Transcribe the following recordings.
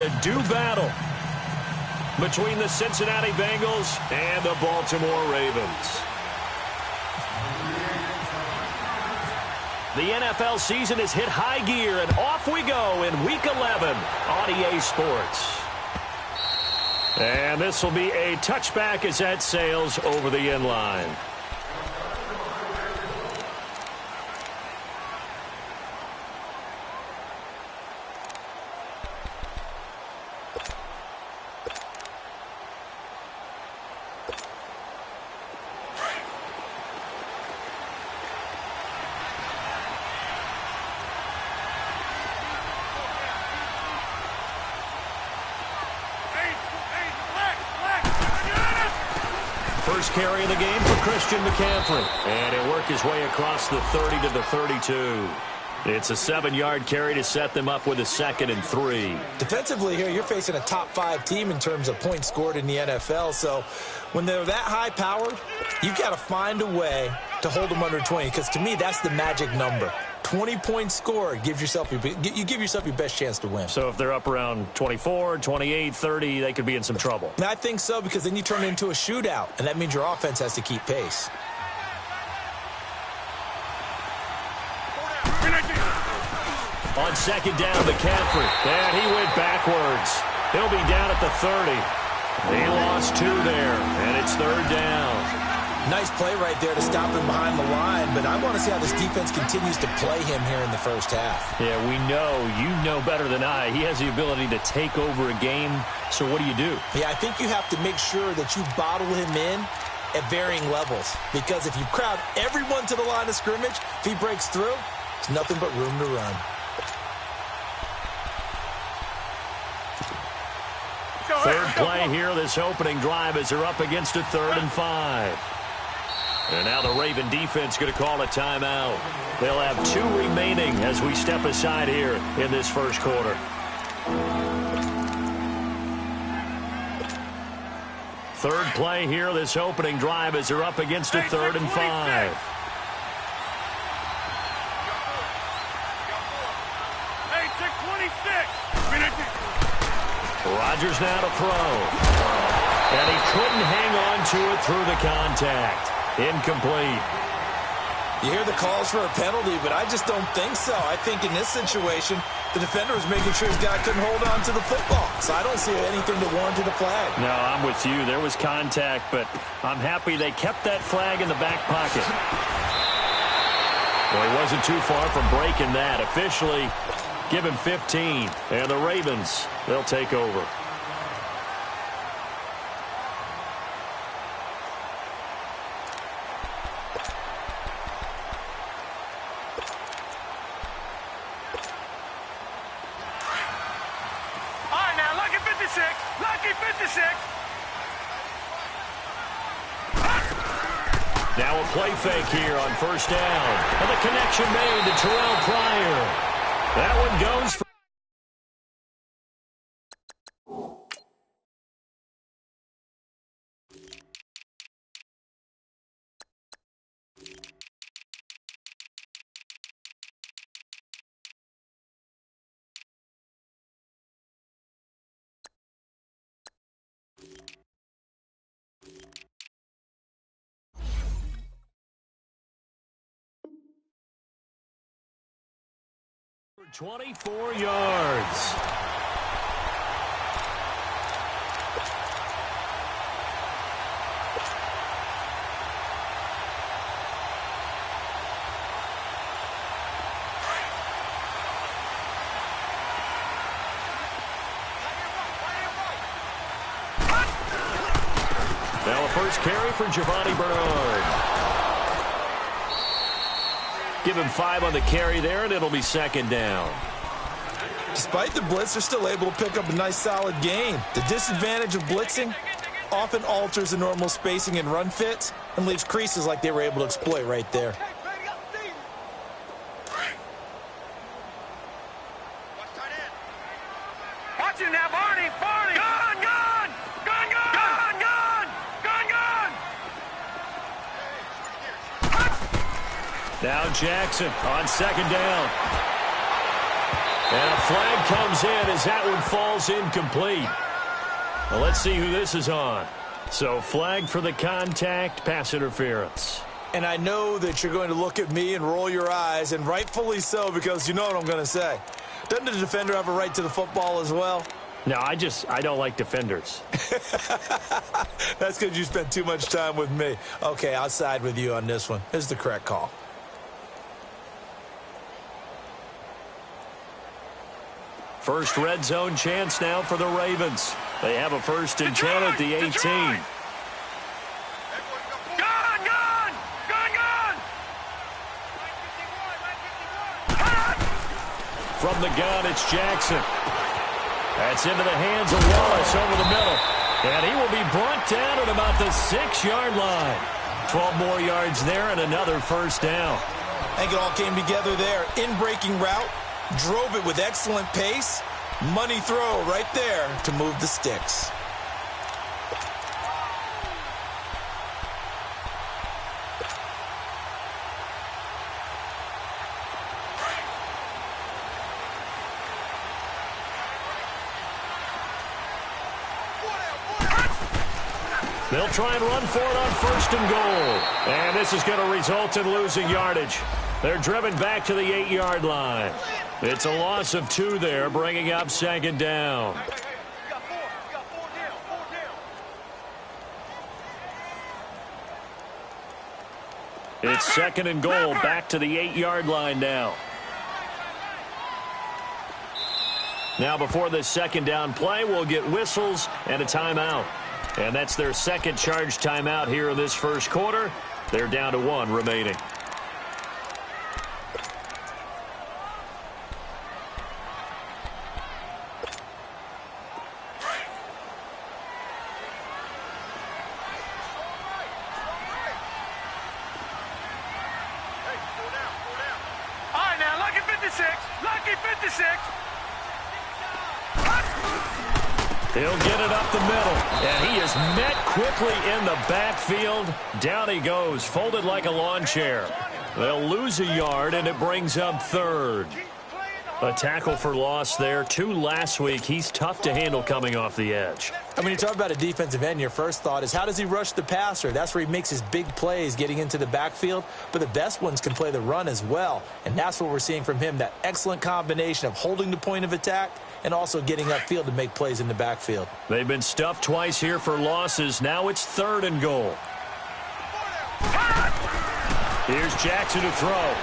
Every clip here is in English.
A do battle between the Cincinnati Bengals and the Baltimore Ravens. The NFL season has hit high gear, and off we go in Week 11 on EA Sports. And this will be a touchback as that sails over the end line. First carry of the game for Christian McCaffrey. And he'll work his way across the 30 to the 32. It's a 7-yard carry to set them up with a 2nd and 3. Defensively here, you're facing a top-5 team in terms of points scored in the NFL. So when they're that high-powered, you've got to find a way to hold them under 20. Because to me, that's the magic number. 20 points scored, you give yourself your best chance to win. So if they're up around 24, 28, 30, they could be in some trouble. I think so, because then you turn it into a shootout, and that means your offense has to keep pace. On 2nd down, McCaffrey. And he went backwards. He'll be down at the 30. He lost 2 there, and it's 3rd down. Nice play right there to stop him behind the line, but I want to see how this defense continues to play him here in the first half. Yeah, we know. You know better than I. He has the ability to take over a game, so what do you do? Yeah, I think you have to make sure that you bottle him in at varying levels, because if you crowd everyone to the line of scrimmage, if he breaks through, it's nothing but room to run. Third play here, this opening drive, as they're up against a 3rd and 5. And now the Raven defense going to call a timeout. They'll have 2 remaining as we step aside here in this first quarter. Third play here, this opening drive, as they're up against a 3rd and 5. Rodgers now to throw. And he couldn't hang on to it through the contact. Incomplete. You hear the calls for a penalty, but I just don't think so. I think in this situation, the defender was making sure his guy couldn't hold on to the football. So I don't see anything to warrant a flag. No, I'm with you. There was contact, but I'm happy they kept that flag in the back pocket. Well, he wasn't too far from breaking that. Officially, give him 15. And the Ravens, they'll take over. Now a play fake here on 1st down. And the connection made to Terrell Pryor. That one goes for... for 24 yards. Now a first carry for Giovanni Bernard. Give him 5 on the carry there, and it'll be 2nd down. Despite the blitz, they're still able to pick up a nice, solid gain. The disadvantage of blitzing often alters the normal spacing and run fits and leaves creases like they were able to exploit right there. Watch him now, Barney! Barney! Gone! Gone! Gone! Gone! Gone! Gone! Gone! Now Jackson on 2nd down. And a flag comes in as that one falls incomplete. Well, let's see who this is on. So flag for the contact, pass interference. And I know that you're going to look at me and roll your eyes, and rightfully so, because you know what I'm going to say. Doesn't the defender have a right to the football as well? No, I don't like defenders. That's because you spent too much time with me. Okay, I'll side with you on this one. This is the correct call. First red zone chance now for the Ravens. They have a 1st and 10 at the 18. Gone! Gone! Gone! Gone! From the gun, it's Jackson. That's into the hands of Wallace over the middle. And he will be brought down at about the 6-yard line. 12 more yards there and another 1st down. I think it all came together there. In-breaking route, drove it with excellent pace. Money throw right there to move the sticks. They'll try and run for it on 1st and goal. And this is going to result in losing yardage. They're driven back to the 8-yard line. It's a loss of 2 there, bringing up 2nd down. It's 2nd and goal, back to the 8-yard line now. Now before this 2nd down play, we'll get whistles and a timeout. And that's their 2nd charge timeout here in this 1st quarter. They're down to 1 remaining. All right, now, lucky 56. Lucky 56. He'll get it up the middle, and he is met quickly in the backfield. Down he goes, folded like a lawn chair. They'll lose a yard, and it brings up 3rd. A tackle for loss there. 2 last week. He's tough to handle coming off the edge. And when you talk about a defensive end, your first thought is, how does he rush the passer? That's where he makes his big plays, getting into the backfield. But the best ones can play the run as well. And that's what we're seeing from him, that excellent combination of holding the point of attack and also getting upfield to make plays in the backfield. They've been stuffed twice here for losses. Now it's 3rd and goal. Here's Jackson to throw.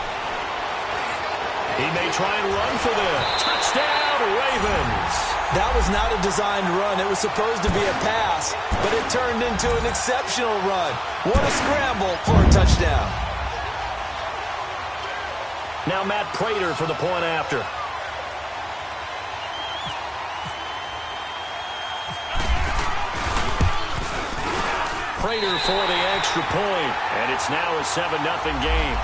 He may try and run for this. Touchdown, Ravens. That was not a designed run. It was supposed to be a pass, but it turned into an exceptional run. What a scramble for a touchdown. Now Matt Prater for the point after. Prater for the extra point, and it's now a 7-0 game.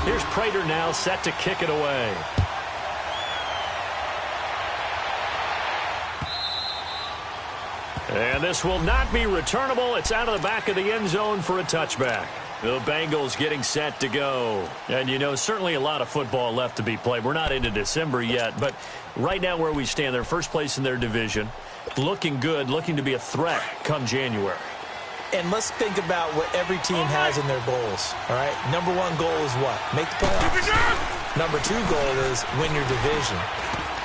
Here's Prater now set to kick it away. And this will not be returnable. It's out of the back of the end zone for a touchback. The Bengals getting set to go. And, you know, certainly a lot of football left to be played. We're not into December yet, but right now where we stand, they're first place in their division. Looking good, looking to be a threat come January. And let's think about what every team has in their goals, all right? Number 1 goal is what? Make the playoffs. Number 2 goal is win your division.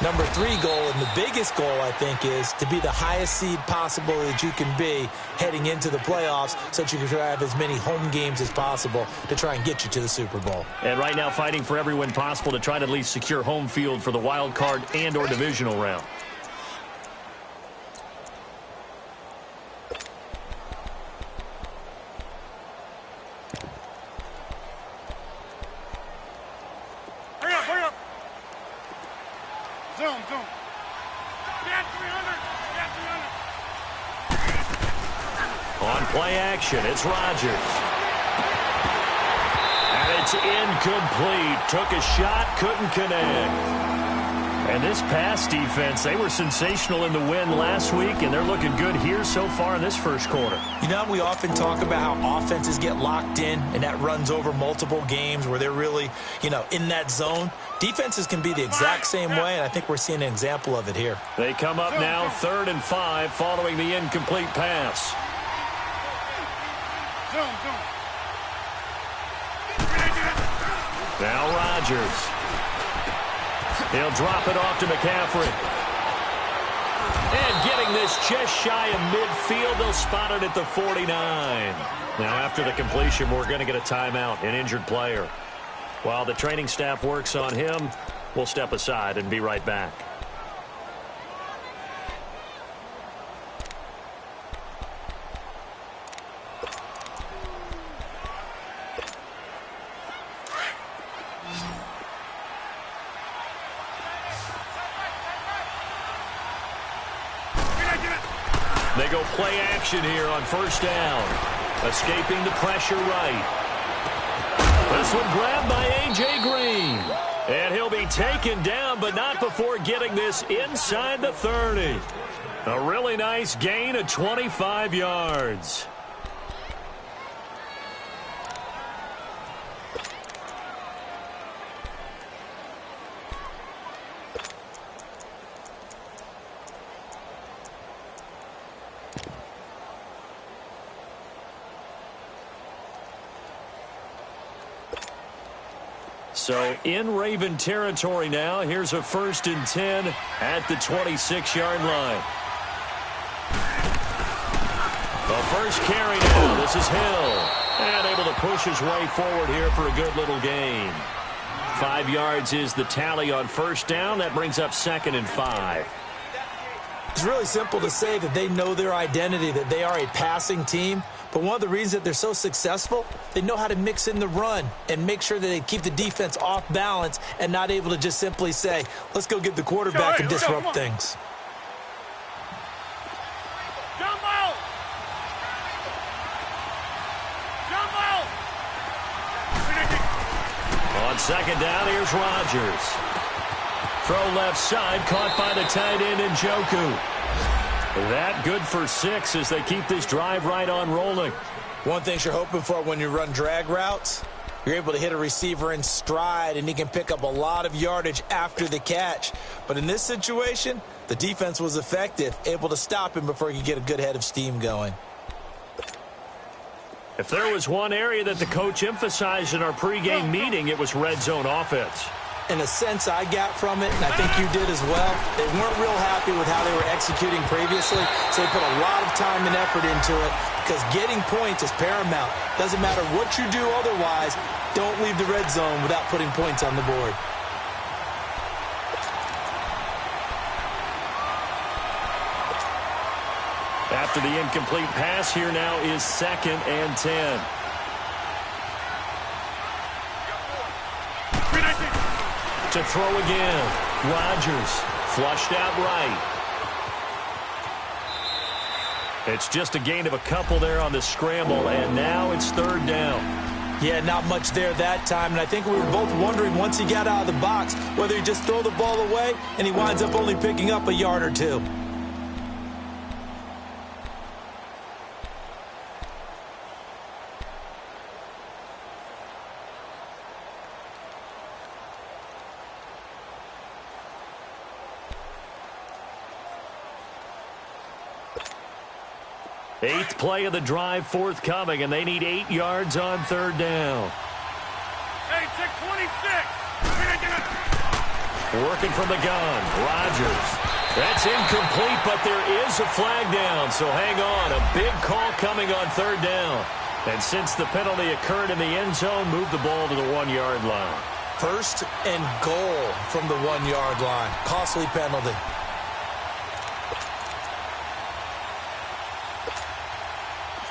Number 3 goal, and the biggest goal, I think, is to be the highest seed possible that you can be heading into the playoffs so that you can have as many home games as possible to try and get you to the Super Bowl. And right now fighting for every win possible to try to at least secure home field for the wild card and or divisional round. Hurry up. Zoom. Get 300. On play action, it's Rodgers. And it's incomplete. Took a shot, couldn't connect. And this pass defense, they were sensational in the win last week, and they're looking good here so far in this first quarter. You know, we often talk about how offenses get locked in, and that runs over multiple games where they're really, in that zone. Defenses can be the exact same way, and I think we're seeing an example of it here. They come up now 3rd and 5 following the incomplete pass. Now Rodgers. He'll drop it off to McCaffrey. And getting this just shy of midfield, they'll spot it at the 49. Now after the completion, we're going to get a timeout, an injured player. While the training staff works on him, we'll step aside and be right back. They go play action here on 1st down. Escaping the pressure right. This one grabbed by A.J. Green. And he'll be taken down, but not before getting this inside the 30. A really nice gain of 25 yards. So in Raven territory now. Here's a 1st and 10 at the 26-yard line. The first carry now. This is Hill. And able to push his way forward here for a good little gain. 5 yards is the tally on 1st down. That brings up 2nd and 5. It's really simple to say that they know their identity, that they are a passing team. But one of the reasons that they're so successful, they know how to mix in the run and make sure that they keep the defense off balance and not able to just simply say, let's go get the quarterback and disrupt things. On 2nd down, here's Rodgers. Throw left side, caught by the tight end Njoku. That good for 6 as they keep this drive right on rolling. One thing you're hoping for when you run drag routes, you're able to hit a receiver in stride, and he can pick up a lot of yardage after the catch. But in this situation, the defense was effective, able to stop him before he could get a good head of steam going. If there was one area that the coach emphasized in our pregame meeting, it was red zone offense. In a sense, I got from it, and I think you did as well, they weren't real happy with how they were executing previously, so they put a lot of time and effort into it because getting points is paramount. Doesn't matter what you do otherwise, don't leave the red zone without putting points on the board. After the incomplete pass, here now is 2nd and 10. To throw again. Rodgers flushed out right. It's just a gain of a couple there on the scramble, and now it's 3rd down. Yeah, not much there that time, and I think we were both wondering once he got out of the box whether he just throw the ball away and he winds up only picking up a yard or 2. Eighth play of the drive forthcoming, and they need 8 yards on 3rd down. Hey, check 26. Working from the gun, Rodgers. That's incomplete, but there is a flag down, so hang on. A big call coming on 3rd down. And since the penalty occurred in the end zone, move the ball to the 1-yard line. 1st and goal from the 1-yard line. Costly penalty.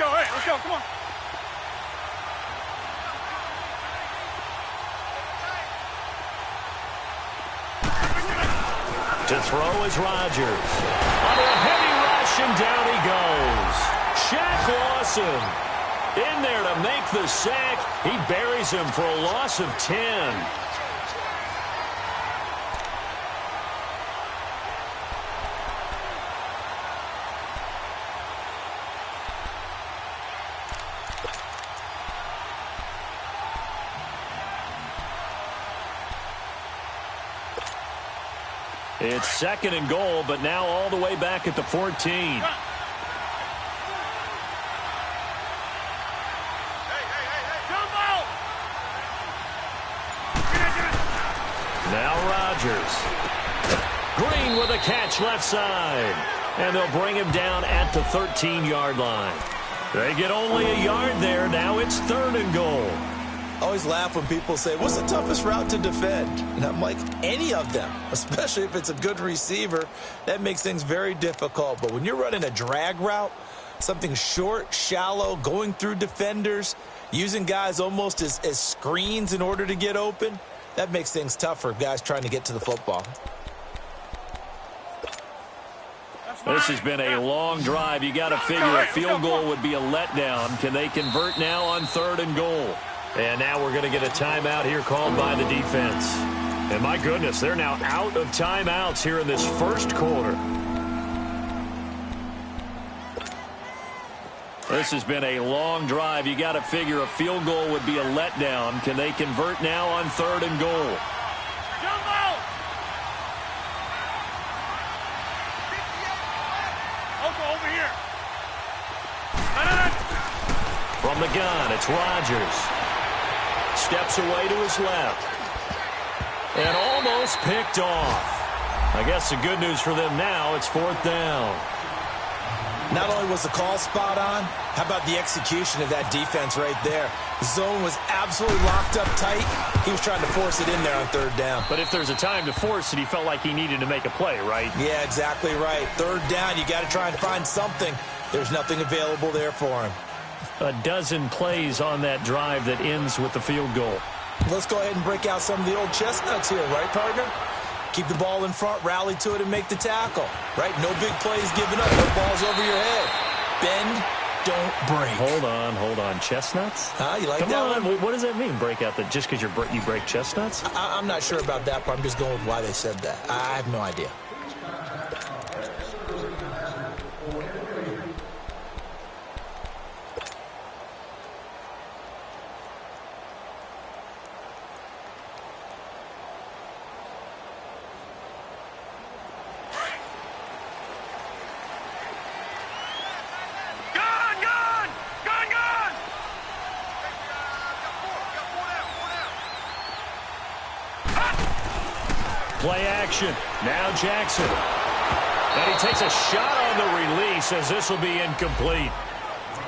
Let's go, come on. To throw is Rodgers. Under a heavy rush, and down he goes. Shaq Lawson in there to make the sack. He buries him for a loss of 10. It's 2nd and goal, but now all the way back at the 14. Now Rodgers. Green with a catch left side. And they'll bring him down at the 13-yard line. They get only a yard there. Now it's 3rd and goal. I always laugh when people say, what's the toughest route to defend? And I'm like, any of them, especially if it's a good receiver. That makes things very difficult. But when you're running a drag route, something short, shallow, going through defenders, using guys almost as screens in order to get open, that makes things tough for guys trying to get to the football. This has been a long drive. You got to figure a field goal would be a letdown. Can they convert now on 3rd and goal? And now we're going to get a timeout here called by the defense. And my goodness, they're now out of timeouts here in this first quarter. This has been a long drive. You got to figure a field goal would be a letdown. Can they convert now on 3rd and goal? Over here. From the gun, it's Rodgers. Steps away to his left. And almost picked off. I guess the good news for them now, it's 4th down. Not only was the call spot on, how about the execution of that defense right there? The zone was absolutely locked up tight. He was trying to force it in there on 3rd down. But if there's a time to force it, he felt like he needed to make a play, right? Yeah, exactly right. 3rd down, you got to try and find something. There's nothing available there for him. A dozen plays on that drive that ends with the field goal. Let's go ahead and break out some of the old chestnuts here, right, partner? Keep the ball in front, rally to it, and make the tackle, right? No big plays given up, no balls over your head. Bend, don't break. Hold on. Chestnuts? You like Come that on. one? What does that mean, break out? Just because you break chestnuts? I'm not sure about that, but I'm just going with why they said that. I have no idea. Play action. Now Jackson. And he takes a shot on the release as this will be incomplete.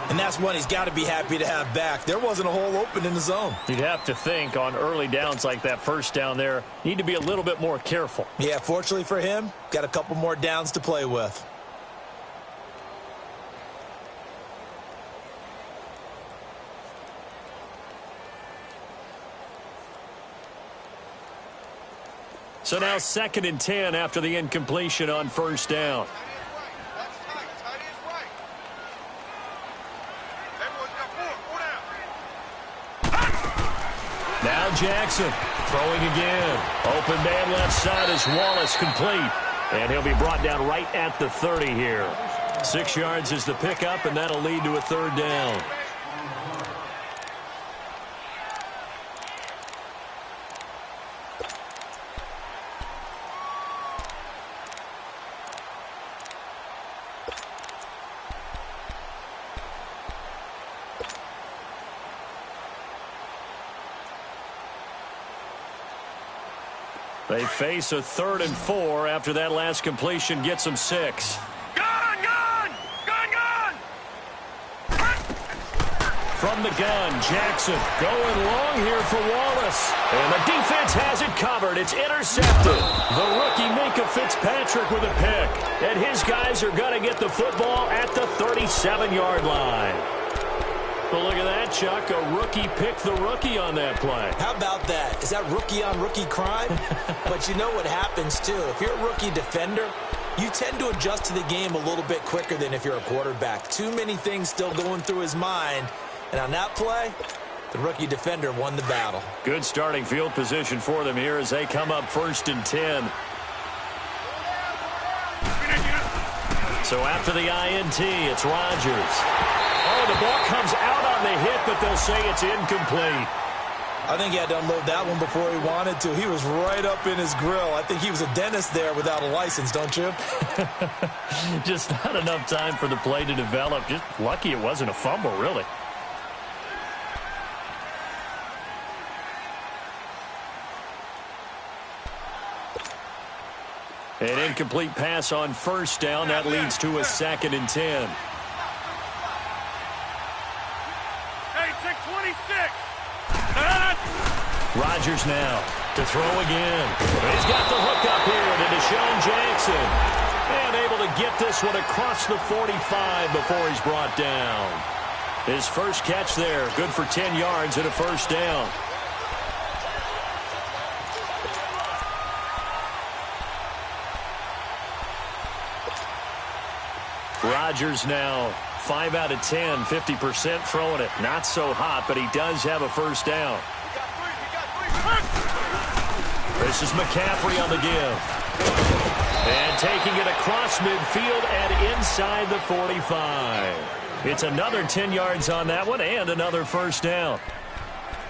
And that's one he's got to be happy to have back. There wasn't a hole open in the zone. You'd have to think on early downs like that first down there, need to be a little bit more careful. Yeah, fortunately for him, got a couple more downs to play with. So now 2nd and 10 after the incompletion on 1st down. Now Jackson throwing again. Open man left side is Wallace, complete. And he'll be brought down right at the 30 here. 6 yards is the pickup, and that'll lead to a 3rd down. They face a 3rd and 4 after that last completion gets them 6. Gun! From the gun, Jackson going long here for Wallace. And the defense has it covered. It's intercepted. The rookie Minka Fitzpatrick with a pick. And his guys are going to get the football at the 37-yard line. Well, look at that, Chuck. A rookie picked the rookie on that play. How about that? Is that rookie-on-rookie crime? But you know what happens, too. If you're a rookie defender, you tend to adjust to the game a little bit quicker than if you're a quarterback. Too many things still going through his mind. And on that play, the rookie defender won the battle. Good starting field position for them here as they come up 1st and 10. So after the INT, it's Rodgers. Oh, the ball comes out on the hit, but they'll say it's incomplete. I think he had to unload that one before he wanted to. He was right up in his grill. I think he was a dentist there without a license, don't you? Just not enough time for the play to develop. Just lucky it wasn't a fumble, really. An incomplete pass on first down. That leads to a 2nd and 10. Hey, check 26. Rodgers now to throw again. He's got the hook up here to Deshaun Jackson. And able to get this one across the 45 before he's brought down. His first catch there, good for 10 yards and a first down. Rodgers now 5 out of 10, 50% throwing it. Not so hot, but he does have a first down. This is McCaffrey on the give. And taking it across midfield and inside the 45. It's another 10 yards on that one and another first down.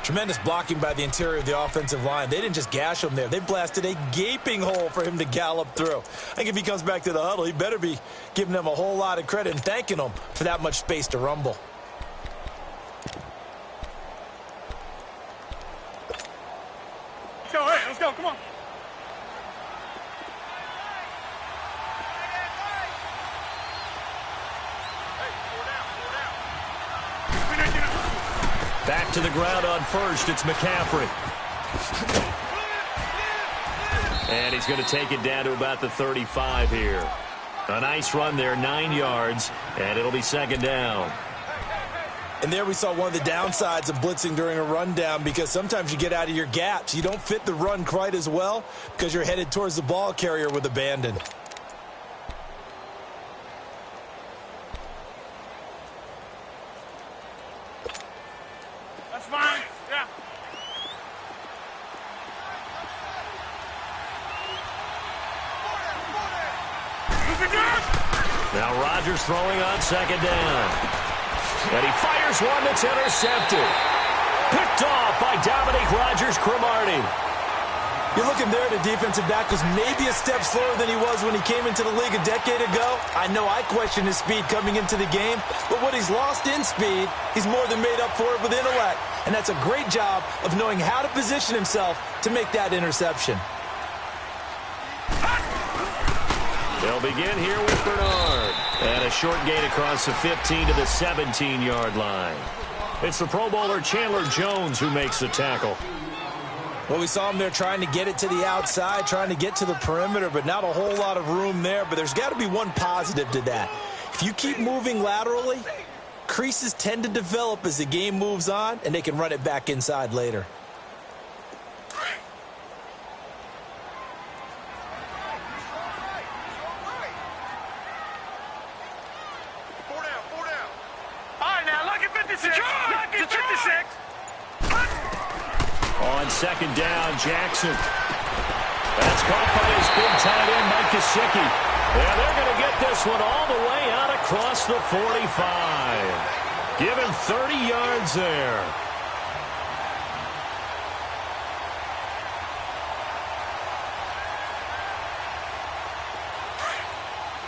Tremendous blocking by the interior of the offensive line. They didn't just gash him there. They blasted a gaping hole for him to gallop through. I think if he comes back to the huddle, he better be giving them a whole lot of credit and thanking them for that much space to rumble. Let's go, hey, let's go, come on. Back to the ground on first. It's McCaffrey. And he's going to take it down to about the 35 here. A nice run there, 9 yards, and it'll be 2nd down. And there we saw one of the downsides of blitzing during a rundown, because sometimes you get out of your gaps. You don't fit the run quite as well because you're headed towards the ball carrier with abandon. That's fine, yeah. Now Rodgers throwing on 2nd down. And he fires one that's intercepted. Picked off by Dominique Rodgers-Cromartie. You're looking there at a defensive back who's maybe a step slower than he was when he came into the league a decade ago. I know I questioned his speed coming into the game, but what he's lost in speed, he's more than made up for it with intellect. And that's a great job of knowing how to position himself to make that interception. They'll begin here with Bernard. And a short gain across the 15 to the 17-yard line. It's the Pro Bowler Chandler Jones who makes the tackle. Well, we saw him there trying to get it to the outside, trying to get to the perimeter, but not a whole lot of room there. But there's got to be one positive to that. If you keep moving laterally, creases tend to develop as the game moves on, and they can run it back inside later. On 2nd down, Jackson. That's caught by his big tight end, Mike Gesicki. And they're going to get this one all the way out across the 45. Give him 30 yards there.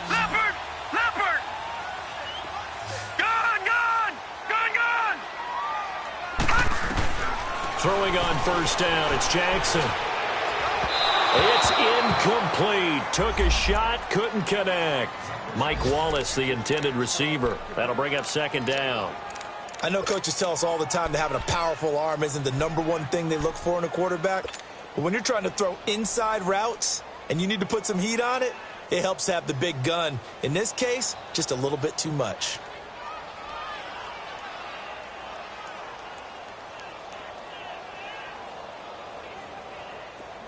Leopard! Leopard! Gone! Gone! Gone! Gone! Throwing on 1st down, it's Jackson. It's incomplete. Took a shot, couldn't connect. Mike Wallace, the intended receiver. That'll bring up 2nd down. I know coaches tell us all the time that having a powerful arm isn't the #1 thing they look for in a quarterback. But when you're trying to throw inside routes and you need to put some heat on it, it helps to have the big gun. In this case, just a little bit too much.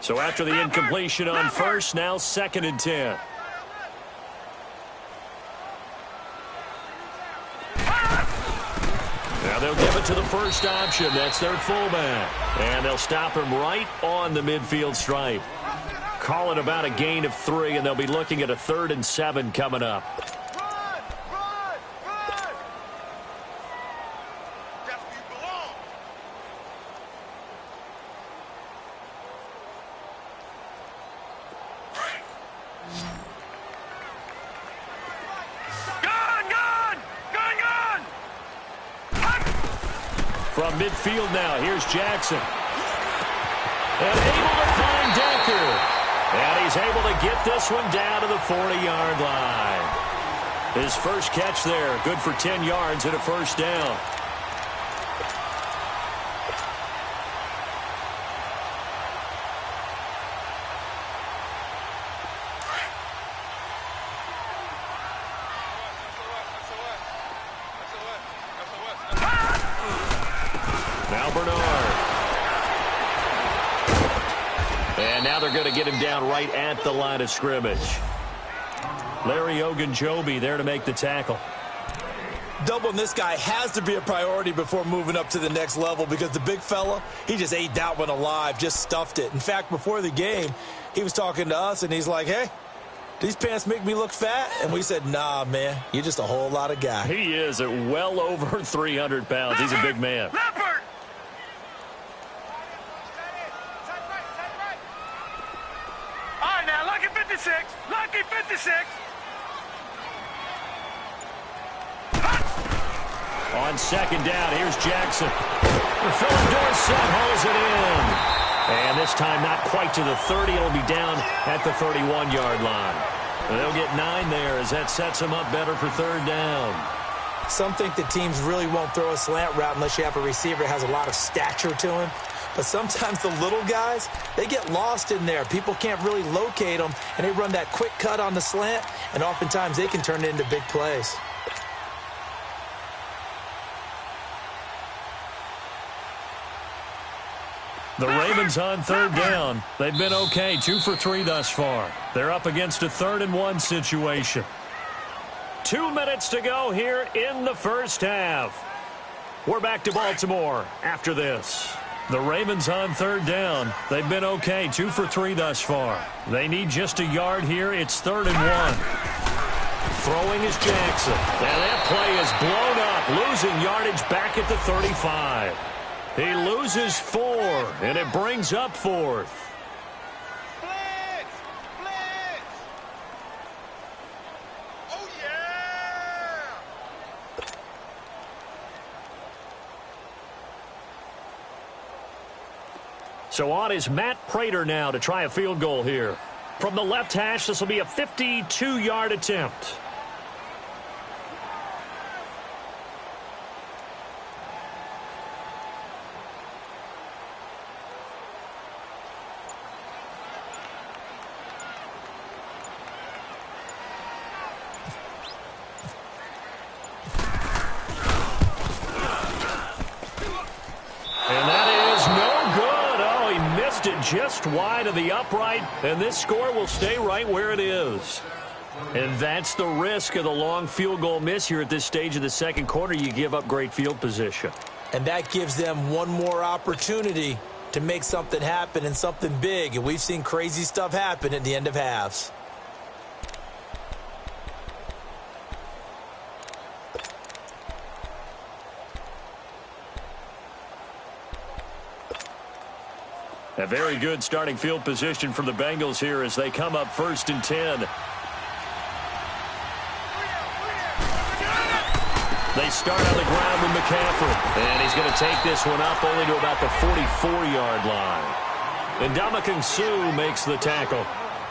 So after the incompletion on first, now 2nd and 10. Now they'll give it to the first option. That's their fullback. And they'll stop him right on the midfield stripe. Call it about a gain of 3, and they'll be looking at a 3rd and 7 coming up. From midfield now, here's Jackson. And able to find Decker. And he's able to get this one down to the 40-yard line. His first catch there, good for 10 yards and a first down. Now Bernard. And now they're going to get him down right at the line of scrimmage. Larry Ogunjobi there to make the tackle. Doubling this guy has to be a priority before moving up to the next level because the big fella, he just ate that one alive, just stuffed it. In fact, before the game, he was talking to us, and he's like, hey, these pants make me look fat? And we said, nah, man, you're just a whole lot of guy. He is at well over 300 pounds. He's a big man. Leopard! All right, now, lucky 56. Lucky 56. On second down, here's Jackson. Philip Dorsett hauls it in. And this time not quite to the 30. It'll be down at the 31-yard line. They'll get 9 there as that sets them up better for third down. Some think the teams really won't throw a slant route unless you have a receiver that has a lot of stature to him. But sometimes the little guys, they get lost in there. People can't really locate them, and they run that quick cut on the slant, and oftentimes they can turn it into big plays. The Ravens on third down. They've been okay, 2 for 3 thus far. They're up against a 3rd-and-1 situation. 2 minutes to go here in the first half. We're back to Baltimore after this. The Ravens on third down. They've been okay, 2 for 3 thus far. They need just a yard here. It's 3rd and 1. Throwing is Jackson. And that play is blown up, losing yardage back at the 35. He loses 4, and it brings up 4th. Blitz! Blitz! Oh, yeah! So on is Matt Prater now to try a field goal here. From the left hash, this will be a 52-yard attempt. Just wide of the upright, and this score will stay right where it is. And that's the risk of the long field goal miss here at this stage of the second quarter. You give up great field position. And that gives them one more opportunity to make something happen and something big. And we've seen crazy stuff happen at the end of halves. A very good starting field position for the Bengals here as they come up 1st and 10. They start on the ground with McCaffrey. And he's going to take this one up only to about the 44-yard line. And Ndamukong Suh makes the tackle.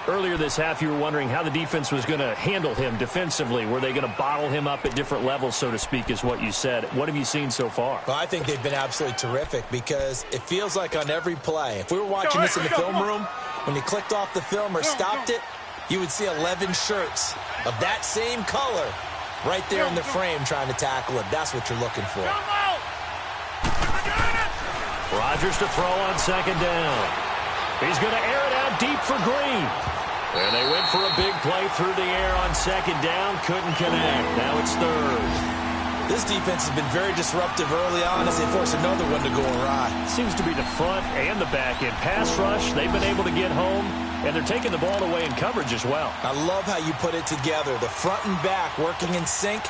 Earlier this half, you were wondering how the defense was going to handle him defensively. Were they going to bottle him up at different levels, so to speak, is what you said. What have you seen so far? Well, I think they've been absolutely terrific because it feels like on every play, if we were watching this in the film room, when you clicked off the film or stopped it, you would see 11 shirts of that same color right there in the frame trying to tackle it. That's what you're looking for. Rodgers to throw on second down. He's going to air it out deep for Green. And they went for a big play through the air on second down. Couldn't connect. Now it's 3rd. This defense has been very disruptive early on as they force another one to go awry. Seems to be the front and the back end. Pass rush, they've been able to get home, and they're taking the ball away in coverage as well. I love how you put it together. The front and back working in sync,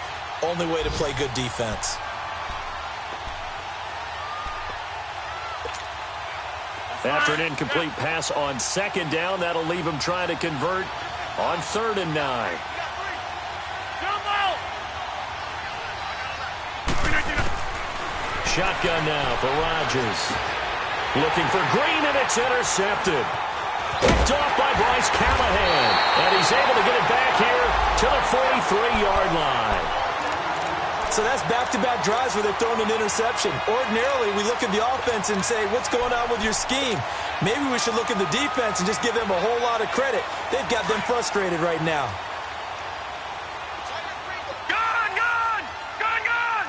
only way to play good defense. After an incomplete pass on second down, that'll leave him trying to convert on 3rd and 9. Shotgun now for Rodgers. Looking for Green, and it's intercepted. Picked off by Bryce Callahan. And he's able to get it back here to the 43-yard line. So that's back-to-back drives where they've thrown an interception. Ordinarily, we look at the offense and say, what's going on with your scheme? Maybe we should look at the defense and just give them a whole lot of credit. They've got them frustrated right now. Gun, gun! Gun, gun!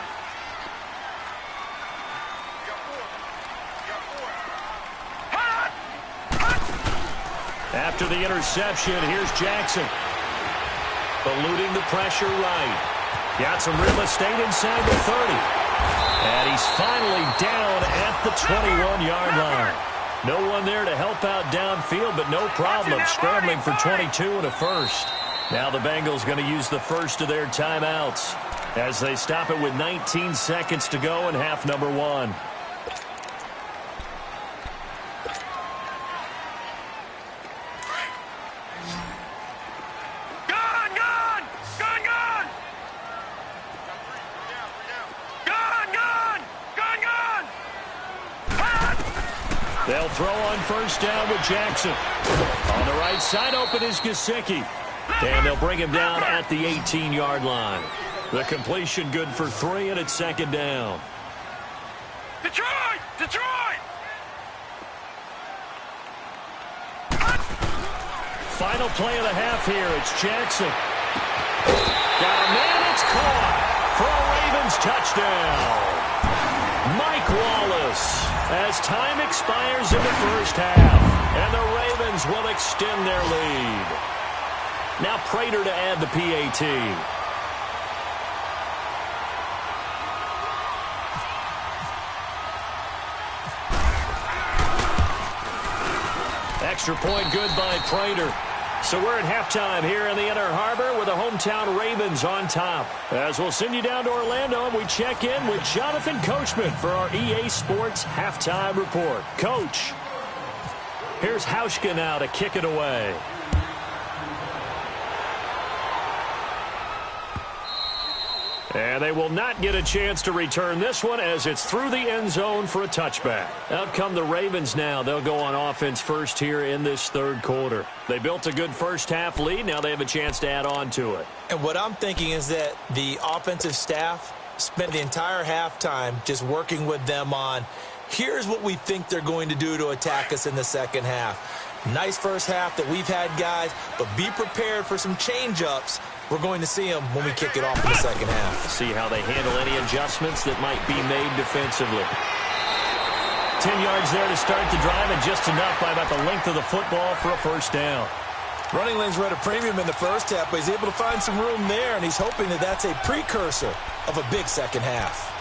Hot! Hot! After the interception, here's Jackson. Eluding the pressure right. Got some real estate inside the 30. And he's finally down at the 21-yard line. No one there to help out downfield, but no problem. Scrambling for 22 and a first. Now the Bengals going to use the first of their timeouts as they stop it with 19 seconds to go in half number 1. They'll throw on first down with Jackson. On the right side, open is Gesicki. And they'll bring him down at the 18-yard line. The completion good for 3, and it's second down. Detroit! Detroit! Final play of the half here. It's Jackson. Got a man, it's caught for a Ravens touchdown. Mike Wallace, as time expires in the first half, and the Ravens will extend their lead. Now Prater to add the PAT. Extra point good by Prater. So we're at halftime here in the Inner Harbor with the hometown Ravens on top. As we'll send you down to Orlando and we check in with Jonathan Coachman for our EA Sports Halftime Report. Coach, here's Hauschka now to kick it away. And they will not get a chance to return this one as it's through the end zone for a touchback. Out come the Ravens now. They'll go on offense first here in this third quarter. They built a good first-half lead. Now they have a chance to add on to it. And what I'm thinking is that the offensive staff spent the entire halftime just working with them on, here's what we think they're going to do to attack us in the second half. Nice first half that we've had, guys, but be prepared for some change-ups. We're going to see them when we kick it off in the second half. See how they handle any adjustments that might be made defensively. 10 yards there to start the drive, and just enough by about the length of the football for a first down. Running lanes were at a premium in the first half, but he's able to find some room there, and he's hoping that that's a precursor of a big second half.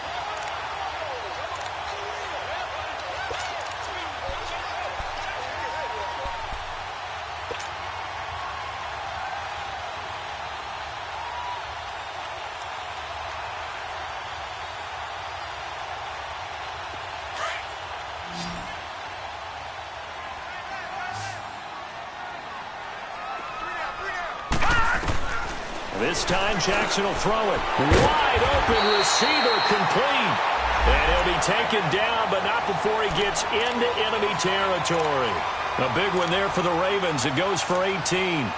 This time Jackson will throw it. Wide open receiver complete. And he'll be taken down, but not before he gets into enemy territory. A big one there for the Ravens. It goes for 18.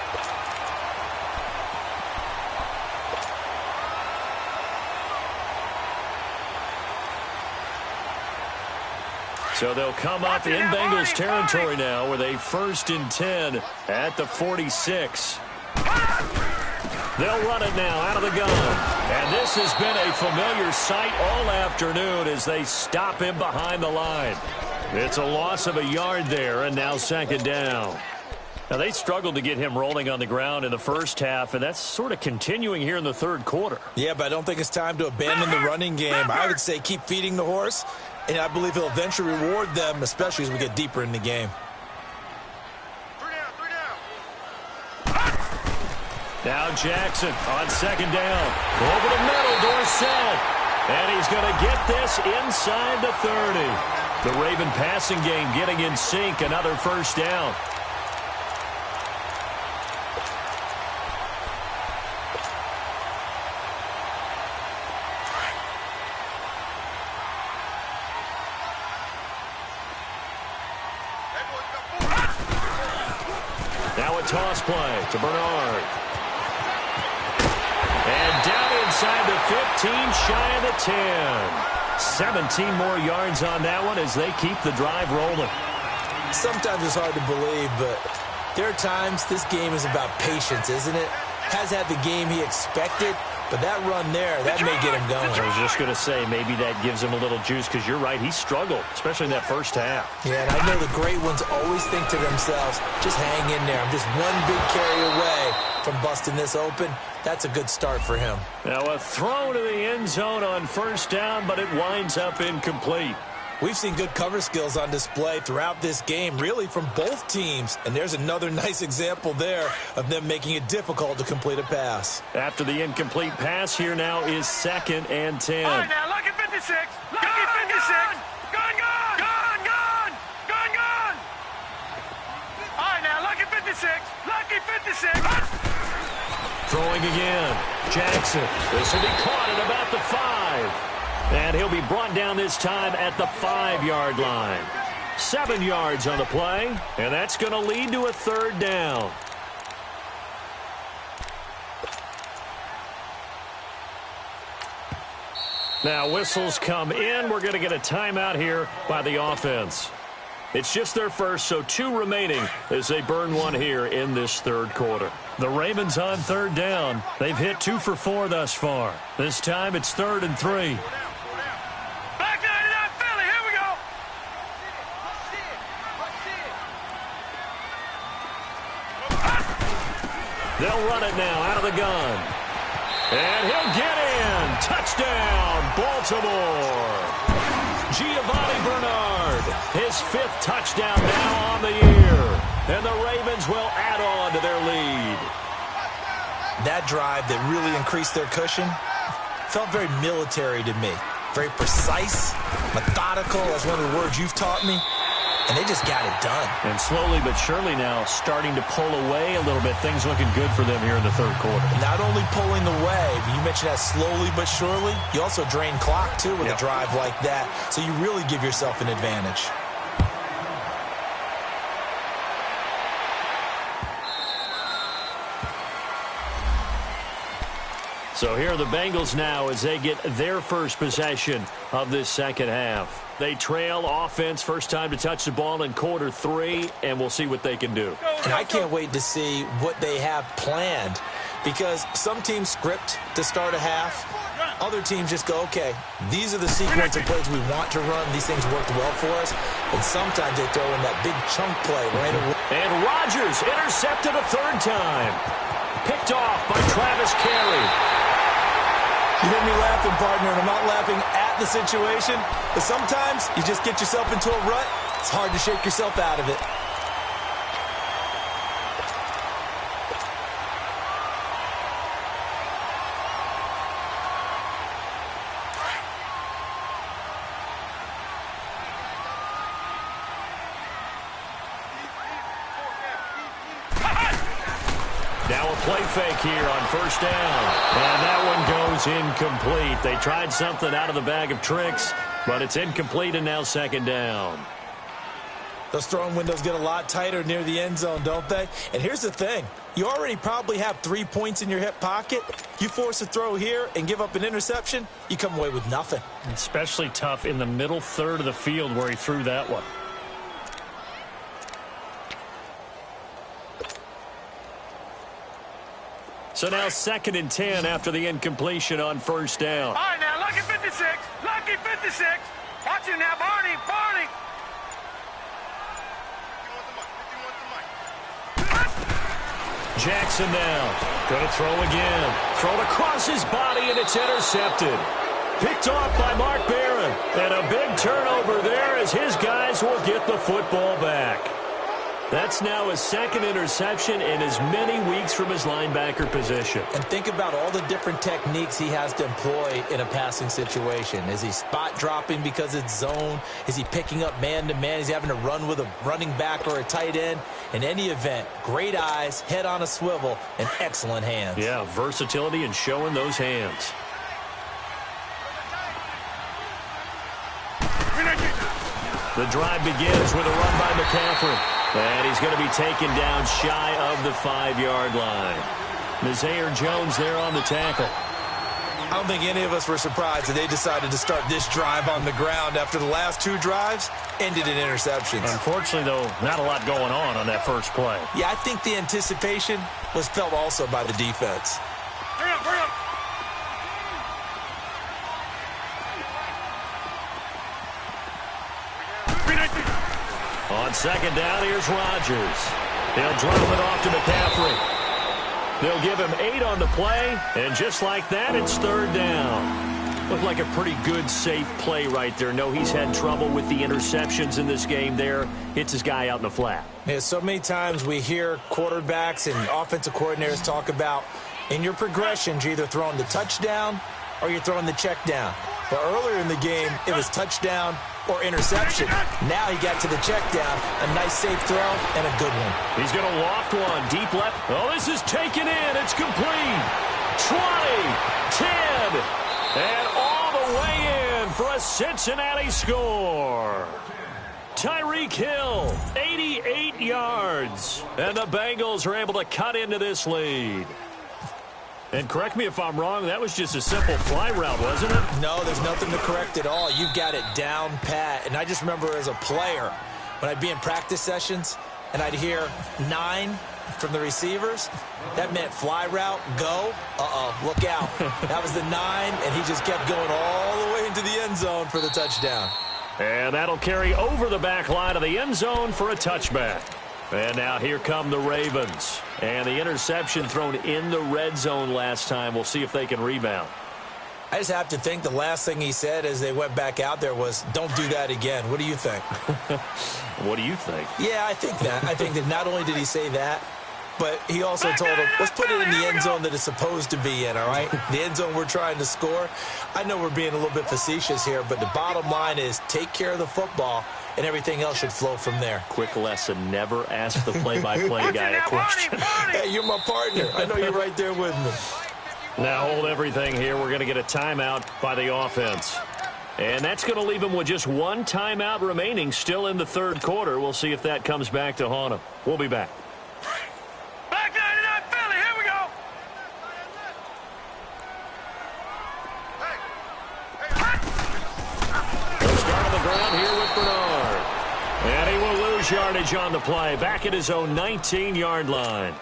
So they'll come up in Bengals territory now with a 1st and 10 at the 46. They'll run it now out of the gun. And this has been a familiar sight all afternoon as they stop him behind the line. It's a loss of a yard there, and now second down. Now, they struggled to get him rolling on the ground in the first half, and that's sort of continuing here in the third quarter. Yeah, but I don't think it's time to abandon the running game. I would say keep feeding the horse, and I believe he'll eventually reward them, especially as we get deeper in the game. Now Jackson on second down. Over the middle, Dorsett. And he's going to get this inside the 30. The Raven passing game getting in sync. Another first down. Now a toss play to Bernard. And down inside the 15, shy of the 10. 17 more yards on that one as they keep the drive rolling. Sometimes it's hard to believe, but there are times this game is about patience, isn't it? Has had the game he expected, but that run there, that may get him going. I was just going to say, maybe that gives him a little juice, because you're right, he struggled, especially in that first half. Yeah, and I know the great ones always think to themselves, just hang in there. I'm just one big carry away from busting this open. That's a good start for him. Now a throw to the end zone on first down, but it winds up incomplete. We've seen good cover skills on display throughout this game, really from both teams. And there's another nice example there of them making it difficult to complete a pass. After the incomplete pass, here now is 2nd and 10. All right, now, lucky 56. Lucky 56. Gun, gun. Gun, gun. Gun, gun. All right, now, lucky 56. Lucky 56. Throwing again. Jackson. This will be caught at about the 5. And he'll be brought down this time at the 5-yard line. 7 yards on the play, and that's going to lead to a 3rd down. Now whistles come in. We're going to get a timeout here by the offense. It's just their first, so 2 remaining as they burn one here in this 3rd quarter. The Ravens on 3rd down. They've hit 2 for 4 thus far. This time it's 3rd and 3. They'll run it now out of the gun. And he'll get in. Touchdown, Baltimore. Giovanni Bernard, his 5th touchdown now on the year. And the Ravens will add on to their lead. That drive that really increased their cushion felt very military to me. Very precise, methodical, that's one of the words you've taught me. And they just got it done. And slowly but surely now starting to pull away a little bit. Things looking good for them here in the 3rd quarter. Not only pulling away, but you mentioned that slowly but surely. You also drain clock, too, with a drive like that. So you really give yourself an advantage. So here are the Bengals now as they get their first possession of this 2nd half. They trail offense, first time to touch the ball in quarter 3, and we'll see what they can do. And I can't wait to see what they have planned, because some teams script to start a half. Other teams just go, okay, these are the sequence of plays we want to run. These things worked well for us. And sometimes they throw in that big chunk play right away. And Rodgers intercepted a 3rd time. Picked off by Travis Carey. You hear me laughing, partner, and I'm not laughing at the situation, but sometimes you just get yourself into a rut. It's hard to shake yourself out of it. Now a play fake here on first down. And that one goes incomplete. They tried something out of the bag of tricks, but it's incomplete and now 2nd down. Those throwing windows get a lot tighter near the end zone, don't they? And here's the thing. You already probably have 3 points in your hip pocket. You force a throw here and give up an interception, you come away with nothing. Especially tough in the middle 3rd of the field where he threw that one. So now 2nd and 10 after the incompletion on first down. All right, now, lucky 56. Lucky 56. Watch him now, Barney. Barney. Jackson now. Going to throw again. Thrown across his body, and it's intercepted. Picked off by Mark Barron. And a big turnover there as his guys will get the football back. That's now his 2nd interception in as many weeks from his linebacker position. And think about all the different techniques he has to employ in a passing situation. Is he spot dropping because it's zone? Is he picking up man-to-man? Is he having to run with a running back or a tight end? In any event, great eyes, head on a swivel, and excellent hands. Yeah, versatility and showing those hands. The drive begins with a run by McCaffrey. And he's going to be taken down shy of the 5-yard line. Nazir Jones there on the tackle. I don't think any of us were surprised that they decided to start this drive on the ground after the last 2 drives ended in interceptions. Unfortunately, though, not a lot going on that first play. Yeah, I think the anticipation was felt also by the defense. Hurry up, hurry up. On second down, here's Rodgers. He'll drop it off to McCaffrey. They'll give him 8 on the play, and just like that, it's third down. Looked like a pretty good, safe play right there. No, he's had trouble with the interceptions in this game there. Hits his guy out in the flat. Yeah, so many times we hear quarterbacks and offensive coordinators talk about in your progressions, you're either throwing the touchdown or you're throwing the check down. But earlier in the game, it was touchdown or interception. Now he got to the check down. A nice safe throw and a good one. He's going to loft one deep left. Oh, this is taken in. It's complete. 20, 10, and all the way in for a Cincinnati score. Tyreek Hill, 88 yards. And the Bengals are able to cut into this lead. And correct me if I'm wrong, that was just a simple fly route, wasn't it? No, there's nothing to correct at all. You've got it down pat. And I just remember as a player, when I'd be in practice sessions and I'd hear 9 from the receivers, that meant fly route, go, look out. That was the 9, and he just kept going all the way into the end zone for the touchdown. And that'll carry over the back line of the end zone for a touchback. And now here come the Ravens. And the interception thrown in the red zone last time. We'll see if they can rebound. I just have to think the last thing he said as they went back out there was, don't do that again. What do you think? What do you think? Yeah, I think that. I think that not only did he say that, but he also told him, let's put it in the end zone that it's supposed to be in, all right? The end zone we're trying to score. I know we're being a little bit facetious here, but the bottom line is take care of the football, and everything else should flow from there. Quick lesson, never ask the play-by-play guy a question. Hey, you're my partner. I know you're right there with me. Now hold everything here. We're going to get a timeout by the offense. And that's going to leave them with just 1 timeout remaining still in the third quarter. We'll see if that comes back to haunt them. We'll be back. Back 99 Philly, here we go. He'll start on the ground here with Bernard. And he will lose yardage on the play. Back at his own 19-yard line.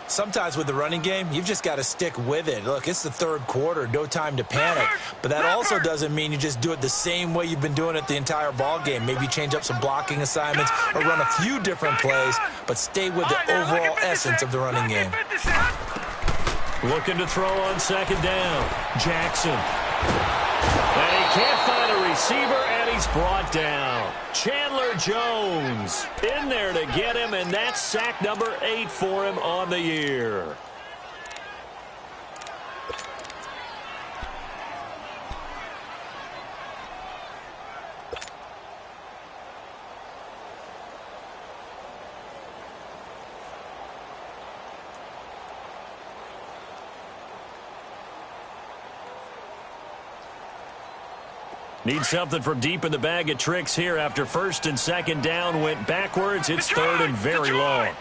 Sometimes with the running game, you've just got to stick with it. Look, it's the third quarter, no time to panic. But that also doesn't mean you just do it the same way you've been doing it the entire ball game. Maybe change up some blocking assignments or run a few different plays, but stay with the overall essence of the running game. Looking to throw on second down. Jackson. And he can't find a receiver, and he's brought down. Chandler Jones in there to get him, and that's sack number 8 for him on the year. Need something from deep in the bag of tricks here after first and second down went backwards. It's third and very long.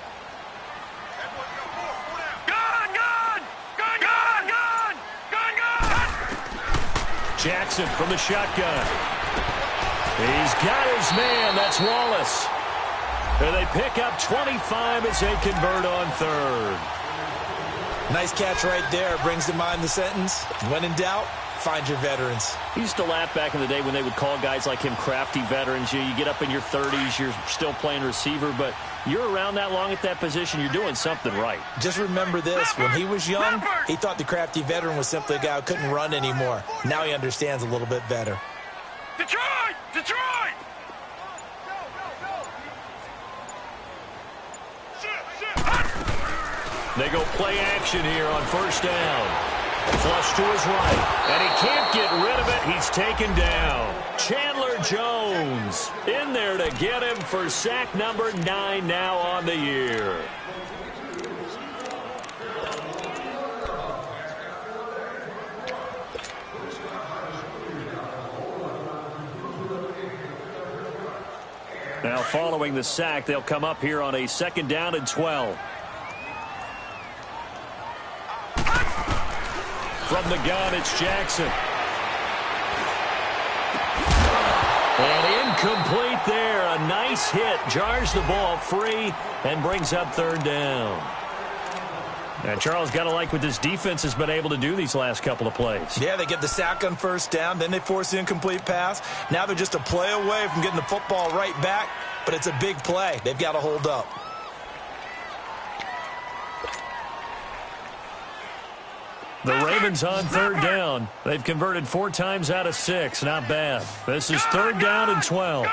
Jackson from the shotgun. He's got his man. That's Wallace. And they pick up 25 as they convert on third. Nice catch right there. Brings to mind the sentence, when in doubt, find your veterans. He used to laugh back in the day when they would call guys like him crafty veterans. You get up in your 30s, you're still playing receiver, but you're around that long at that position, you're doing something right. Just remember this. When he was young, he thought the crafty veteran was simply a guy who couldn't run anymore. Now he understands a little bit better. Detroit! Detroit! They go play action here on first down. Flush to his right, and he can't get rid of it. He's taken down. Chandler Jones in there to get him for sack number 9 now on the year. Now following the sack, they'll come up here on a 2nd down and 12. From the gun, it's Jackson. And incomplete there. A nice hit. Jars the ball free and brings up 3rd down. And Charles, got to like what this defense has been able to do these last couple of plays. Yeah, they get the sack on 1st down, then they force the incomplete pass. Now they're just a play away from getting the football right back, but it's a big play. They've got to hold up. The Ravens on 3rd down. They've converted 4 times out of 6. Not bad. This is 3rd down and 12.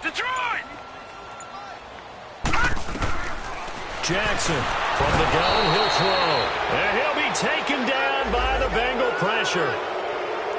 Detroit! Jackson from the gun, he'll throw. And he'll be taken down by the Bengal pressure.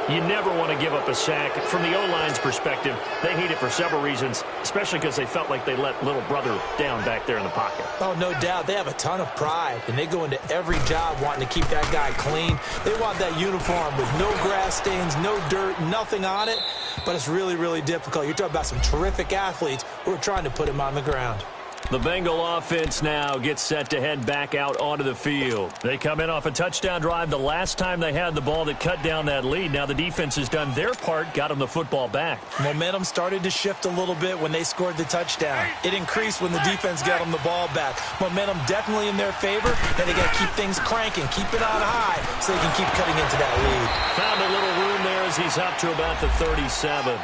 You never want to give up a sack. From the O-line's perspective, they hate it for several reasons, especially because they felt like they let little brother down back there in the pocket. Oh, no doubt. They have a ton of pride, and they go into every job wanting to keep that guy clean. They want that uniform with no grass stains, no dirt, nothing on it, but it's really, really difficult. You're talking about some terrific athletes who are trying to put him on the ground. The Bengal offense now gets set to head back out onto the field. They come in off a touchdown drive the last time they had the ball that cut down that lead. Now the defense has done their part, got them the football back. Momentum started to shift a little bit when they scored the touchdown. It increased when the defense got them the ball back. Momentum definitely in their favor. Now they got to keep things cranking, keep it on high so they can keep cutting into that lead. Found a little room there as he's up to about the 37.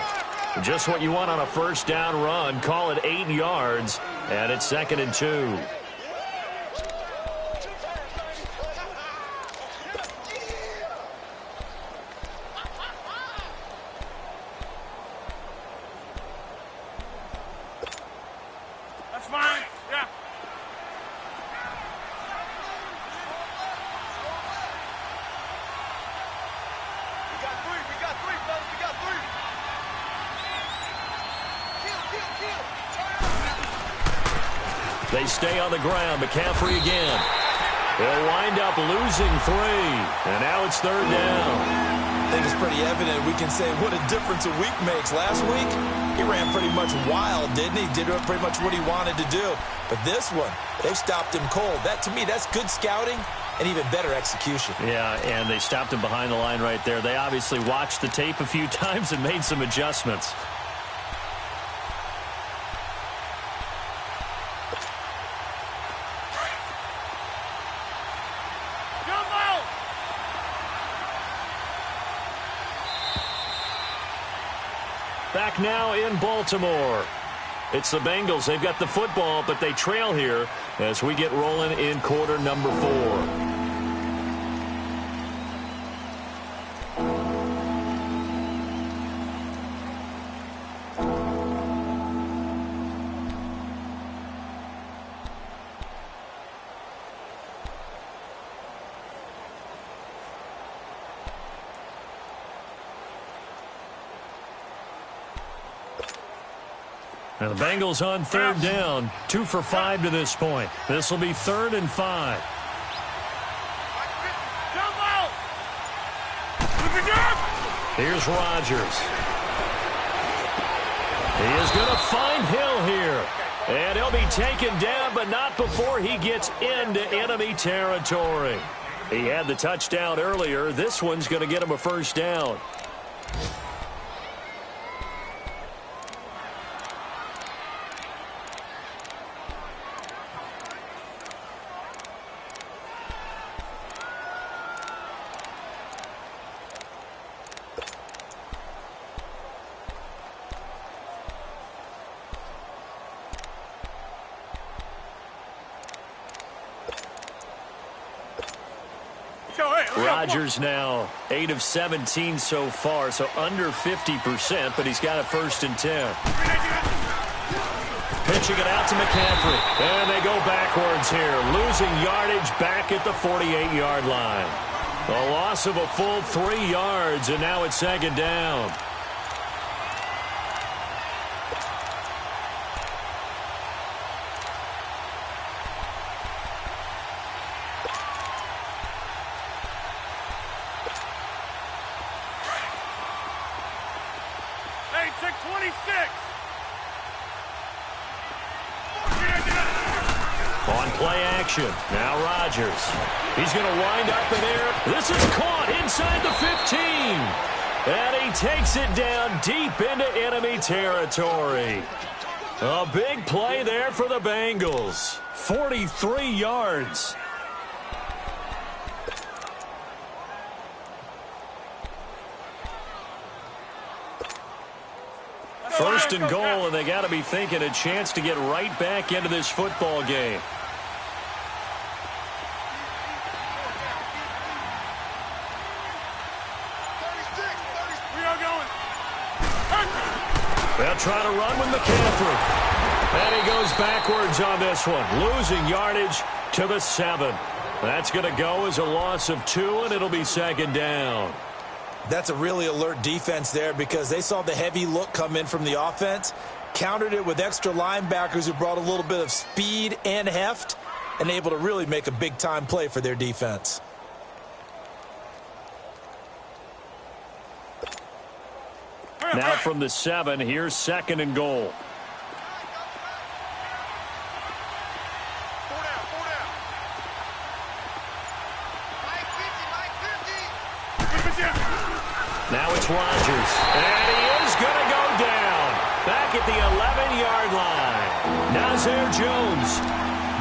Just what you want on a 1st down run. Call it 8 yards, and it's 2nd and 2. That's fine. Yeah. We got three, fellas. We got 3. They stay on the ground. McCaffrey again. They'll wind up losing 3. And now it's 3rd down. I think it's pretty evident. We can say what a difference a week makes. Last week, he ran pretty much wild, didn't he? Did pretty much what he wanted to do. But this one, they've stopped him cold. That, to me, that's good scouting and even better execution. Yeah, and they stopped him behind the line right there. They obviously watched the tape a few times and made some adjustments. Back now in Baltimore. It's the Bengals. They've got the football, but they trail here as we get rolling in quarter number 4. And the Bengals on 3rd down, 2 for 5 to this point. This will be 3rd and 5. Here's Rodgers. He is going to find Hill here. And he'll be taken down, but not before he gets into enemy territory. He had the touchdown earlier. This one's going to get him a 1st down. Rodgers now 8 of 17 so far, so under 50%, but he's got a 1st and 10. Pitching it out to McCaffrey. And they go backwards here, losing yardage back at the 48-yard line. A loss of a full 3 yards, and now it's 2nd down. On play action, now Rodgers. He's going to wind up in there. This is caught inside the 15. And he takes it down deep into enemy territory. A big play there for the Bengals. 43 yards. First and goal, and they got to be thinking a chance to get right back into this football game. They'll try to run with McCaffrey. And he goes backwards on this one, losing yardage to the 7. That's going to go as a loss of 2, and it'll be second down. That's a really alert defense there because they saw the heavy look come in from the offense, countered it with extra linebackers who brought a little bit of speed and heft, and able to really make a big-time play for their defense. Now from the 7, here's second and goal. Now it's Rodgers, and he is going to go down back at the 11-yard line. Nazir Jones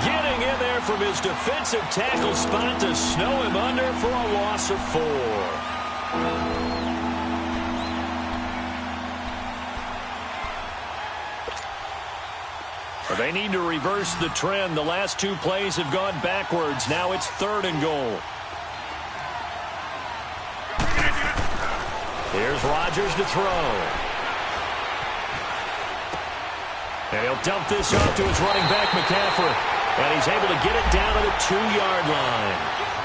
getting in there from his defensive tackle spot to snow him under for a loss of 4. They need to reverse the trend. The last 2 plays have gone backwards. Now it's third and goal. Here's Rodgers to throw. And he'll dump this off to his running back, McCaffrey. And he's able to get it down to the 2-yard line.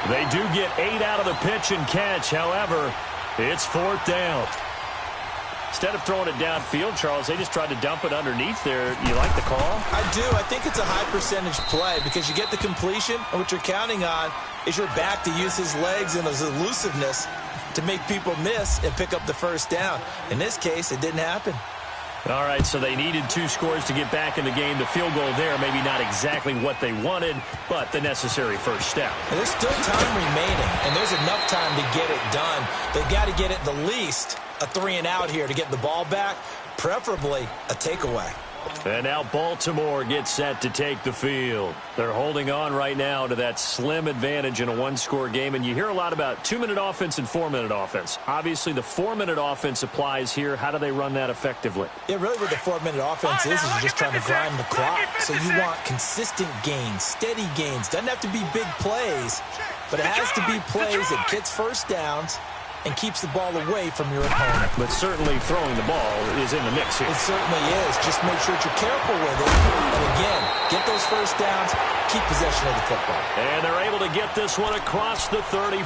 They do get 8 out of the pitch and catch. However, it's fourth down. Instead of throwing it downfield, Charles, they just tried to dump it underneath there. You like the call? I do. I think it's a high-percentage play because you get the completion, and what you're counting on is your back to use his legs and his elusiveness to make people miss and pick up the first down. In this case, it didn't happen. All right, so they needed 2 scores to get back in the game. The field goal there, maybe not exactly what they wanted, but the necessary first step. And there's still time remaining, and there's enough time to get it done. They've got to get it the least a 3-and-out here to get the ball back, preferably a takeaway. And now Baltimore gets set to take the field. They're holding on right now to that slim advantage in a 1-score game. And you hear a lot about 2-minute offense and 4-minute offense. Obviously, the 4-minute offense applies here. How do they run that effectively? Yeah, really what the 4-minute offense is you're just trying to grind the clock. So you want consistent gains, steady gains. Doesn't have to be big plays, but it has to be plays that gets first downs and keeps the ball away from your opponent. But certainly throwing the ball is in the mix here. It certainly is. Just make sure that you're careful with it. And again, get those first downs, keep possession of the football. And they're able to get this one across the 35.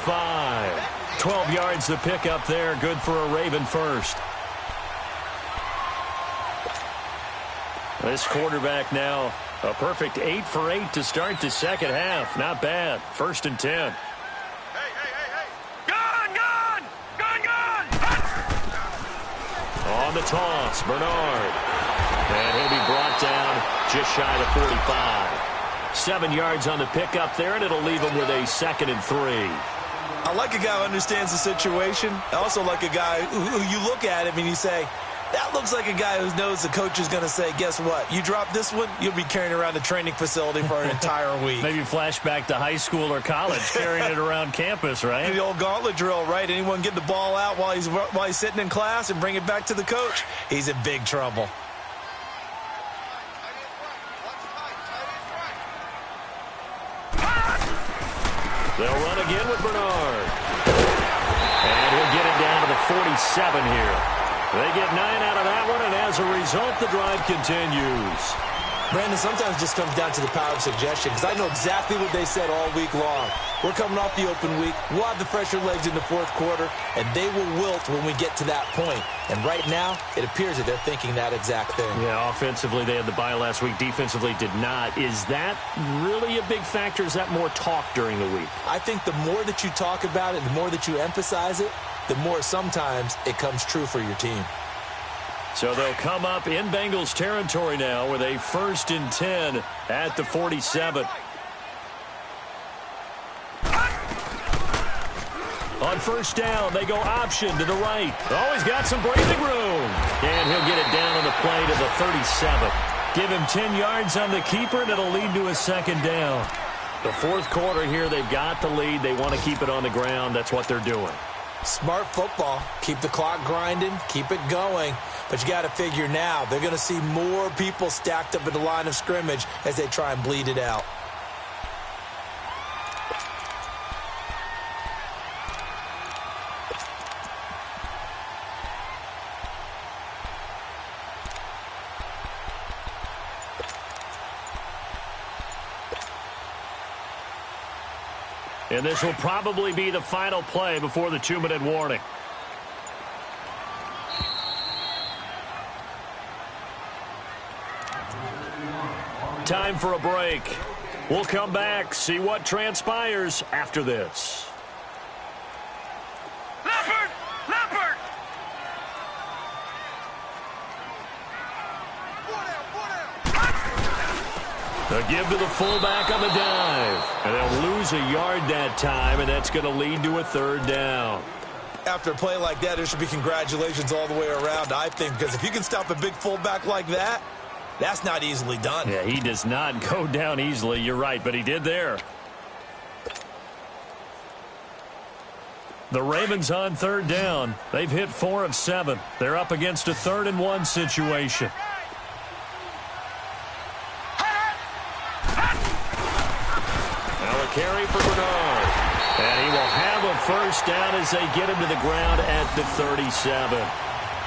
12 yards to pick up there. Good for a Raven first. This quarterback now a perfect 8 for 8 to start the second half. Not bad. First and 10. On the toss, Bernard. And he'll be brought down just shy of 45. 7 yards on the pickup there, and it'll leave him with a 2nd and 3. I like a guy who understands the situation. I also like a guy who you look at him and you say, that looks like a guy who knows the coach is going to say, guess what? You drop this one, you'll be carrying around the training facility for an entire week. Maybe flashback to high school or college, carrying it around campus, right? The old gauntlet drill, right? Anyone get the ball out while he's sitting in class and bring it back to the coach, he's in big trouble. They'll run again with Bernard. And he'll get it down to the 47 here. They get 9 out of that one, and as a result, the drive continues. Brandon, sometimes it just comes down to the power of suggestion, because I know exactly what they said all week long. We're coming off the open week. We'll have the fresher legs in the fourth quarter, and they will wilt when we get to that point. And right now, it appears that they're thinking that exact thing. Yeah, offensively, they had the bye last week. Defensively, did not. Is that really a big factor? Is that more talk during the week? I think the more that you talk about it, the more that you emphasize it, the more sometimes it comes true for your team. So they'll come up in Bengals territory now with a 1st and 10 at the 47. On 1st down, they go option to the right. Oh, he's got some breathing room. And he'll get it down on the play to the 37. Give him 10 yards on the keeper, and it'll lead to a 2nd down. The 4th quarter here, they've got the lead. They want to keep it on the ground. That's what they're doing. Smart football. Keep the clock grinding. Keep it going. But you got to figure now, they're going to see more people stacked up at the line of scrimmage as they try and bleed it out. And this will probably be the final play before the 2-minute warning. Time for a break. We'll come back, see what transpires after this. Leopard! Leopard! The give to the fullback on the dive. And they'll lose a yard that time, and that's going to lead to a 3rd down. After a play like that, there should be congratulations all the way around, I think, because if you can stop a big fullback like that, that's not easily done. Yeah, he does not go down easily. You're right, but he did there. The Ravens on 3rd down. They've hit 4 of 7. They're up against a 3rd and 1 situation. Now a carry for Bernard. And he will have a 1st down as they get him to the ground at the 37.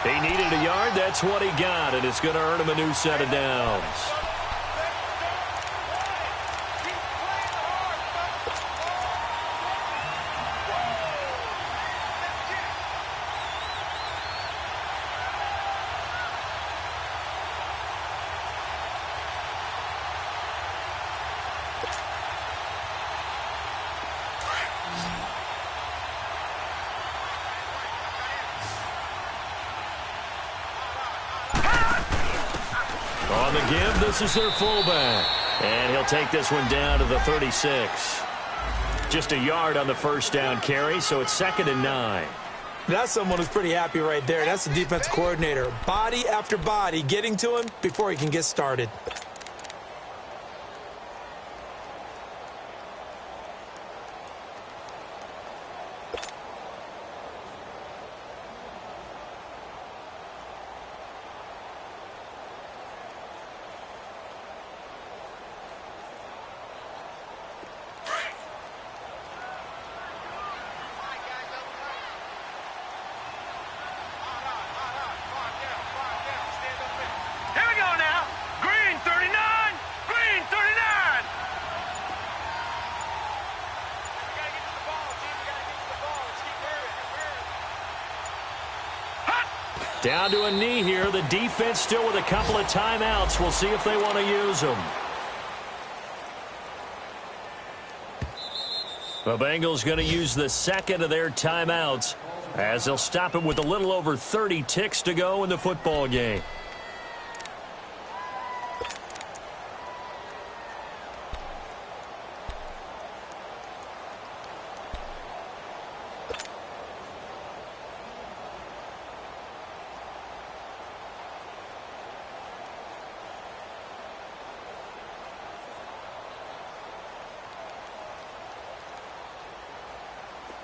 He needed a yard. That's what he got, and it's going to earn him a new set of downs. On the give, this is their fullback. And he'll take this one down to the 36. Just a yard on the 1st down carry, so it's 2nd and 9. That's someone who's pretty happy right there. That's the defense coordinator. Body after body getting to him before he can get started. Down to a knee here. The defense still with a couple of timeouts. We'll see if they want to use them. The Bengals going to use the 2nd of their timeouts as they'll stop him with a little over 30 ticks to go in the football game.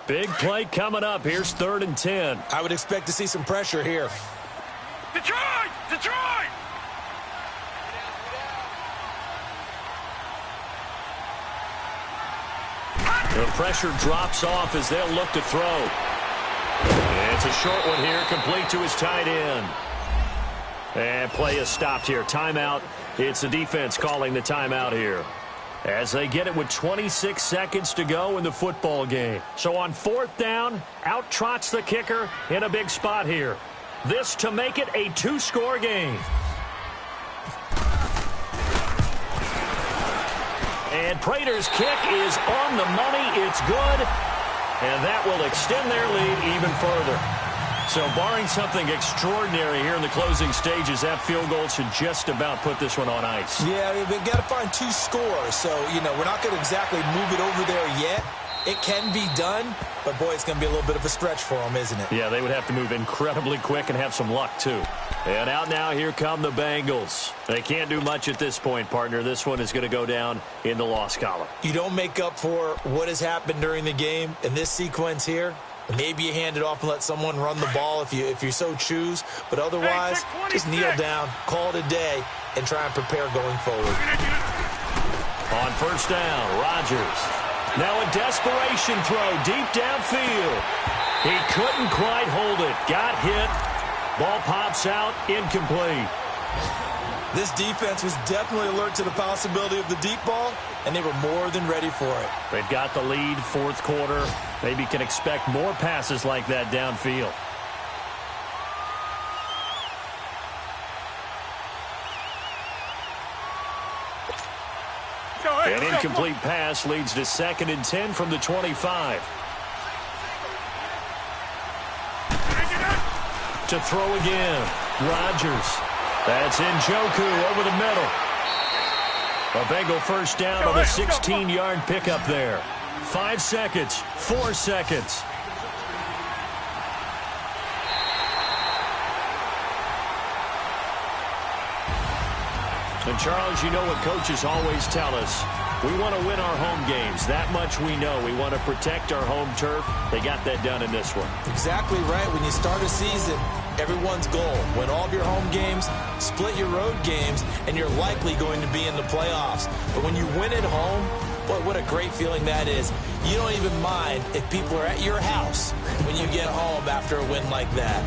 Big play coming up. Here's 3rd and 10. I would expect to see some pressure here. Detroit! Detroit! The pressure drops off as they'll look to throw. And it's a short one here, complete to his tight end. And play is stopped here. Timeout. It's the defense calling the timeout here, as they get it with 26 seconds to go in the football game. So on 4th down, out trots the kicker in a big spot here. This to make it a 2-score game. And Prater's kick is on the money. It's good. And that will extend their lead even further. So barring something extraordinary here in the closing stages, that field goal should just about put this one on ice. Yeah, we've got to find 2 scores. So, we're not going to exactly move it over there yet. It can be done, but, boy, it's going to be a little bit of a stretch for them, isn't it? Yeah, they would have to move incredibly quick and have some luck, too. And out now, here come the Bengals. They can't do much at this point, partner. This one is going to go down in the loss column. You don't make up for what has happened during the game in this sequence here. Maybe you hand it off and let someone run the ball if you so choose. But otherwise, just kneel down, call it a day, and try and prepare going forward. On first down, Rodgers. Now a desperation throw deep downfield. He couldn't quite hold it. Got hit. Ball pops out, incomplete. This defense was definitely alert to the possibility of the deep ball, and they were more than ready for it. They've got the lead, fourth quarter. Maybe can expect more passes like that downfield. An incomplete pass leads to 2nd and 10 from the 25. To throw again, Rodgers. That's Njoku over the middle. A Bengal first down on the 16-yard pickup there. 5 seconds, 4 seconds. And, Charles, you know what coaches always tell us. We want to win our home games. That much we know. We want to protect our home turf. They got that done in this one. Exactly right. When you start a season, everyone's goal, win all of your home games, split your road games, and you're likely going to be in the playoffs. But when you win at home, boy, what a great feeling that is. You don't even mind if people are at your house when you get home after a win like that.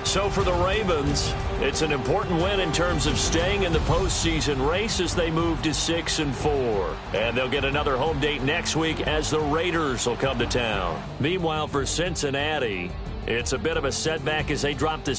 So for the Ravens, it's an important win in terms of staying in the postseason race as they move to 6-4. And they'll get another home date next week as the Raiders will come to town. Meanwhile, for Cincinnati, it's a bit of a setback as they drop this